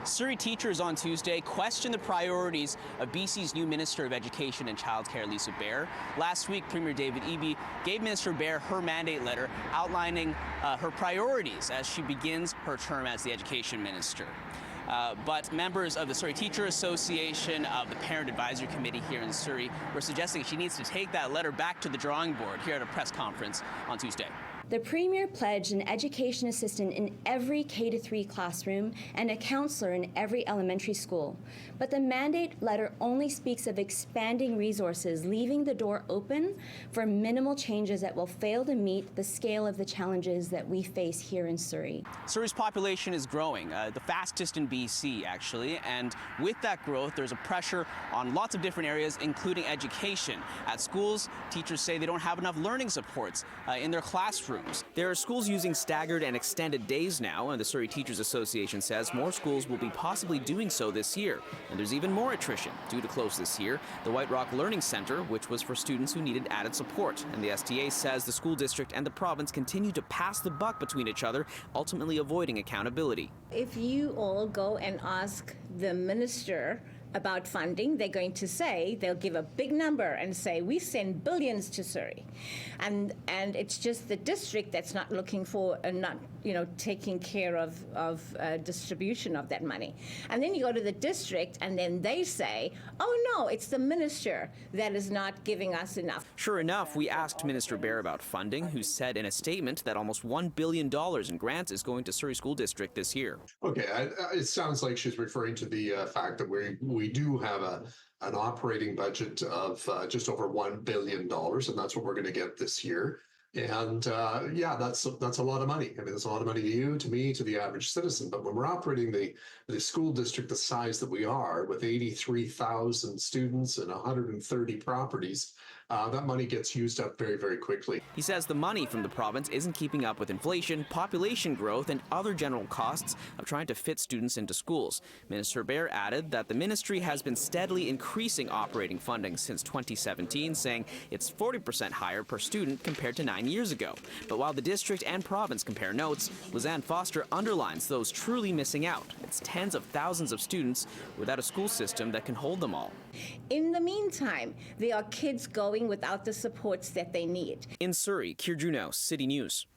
Surrey teachers on Tuesday questioned the priorities of BC's new Minister of Education and Childcare, Lisa Bair. Last week, Premier David Eby gave Minister Bair her mandate letter outlining her priorities as she begins her term as the Education Minister. But members of the Surrey Teacher Association, of the Parent Advisory Committee here in Surrey, were suggesting she needs to take that letter back to the drawing board here at a press conference on Tuesday. The Premier pledged an education assistant in every K-3 classroom and a counselor in every elementary school. But the mandate letter only speaks of expanding resources, leaving the door open for minimal changes that will fail to meet the scale of the challenges that we face here in Surrey. Surrey's population is growing, the fastest in BC, actually, and with that growth, there's a pressure on lots of different areas, including education. At schools, teachers say they don't have enough learning supports in their classrooms. There are schools using staggered and extended days now, and the Surrey Teachers Association says more schools will be possibly doing so this year. And there's even more attrition due to close this year. The White Rock Learning Centre, which was for students who needed added support. And the STA says the school district and the province continue to pass the buck between each other, ultimately avoiding accountability. If you all go and ask the minister about funding, they're going to say, they'll give a big number and say, we send billions to Surrey. And it's just the district that's not looking for and not, taking care of distribution of that money. And then you go to the district and then they say, oh no, it's the minister that is not giving us enough. Sure enough, we asked Minister Bair about funding, who said in a statement that almost $1 billion in grants is going to Surrey School District this year. Okay, it sounds like she's referring to the fact that we do have an operating budget of just over $1 billion, and that's what we're going to get this year. And yeah, that's a lot of money. I mean, it's a lot of money to you, to me, to the average citizen. But when we're operating the school district the size that we are, with 83,000 students and 130 properties, that money gets used up very, very quickly. He says the money from the province isn't keeping up with inflation, population growth, and other general costs of trying to fit students into schools. Minister Bair added that the ministry has been steadily increasing operating funding since 2017, saying it's 40% higher per student compared to 9 years ago. But while the district and province compare notes, Lisanne Foster underlines those truly missing out. It's tens of thousands of students without a school system that can hold them all. In the meantime, there are kids going without the supports that they need. In Surrey, Kier Junos, City News.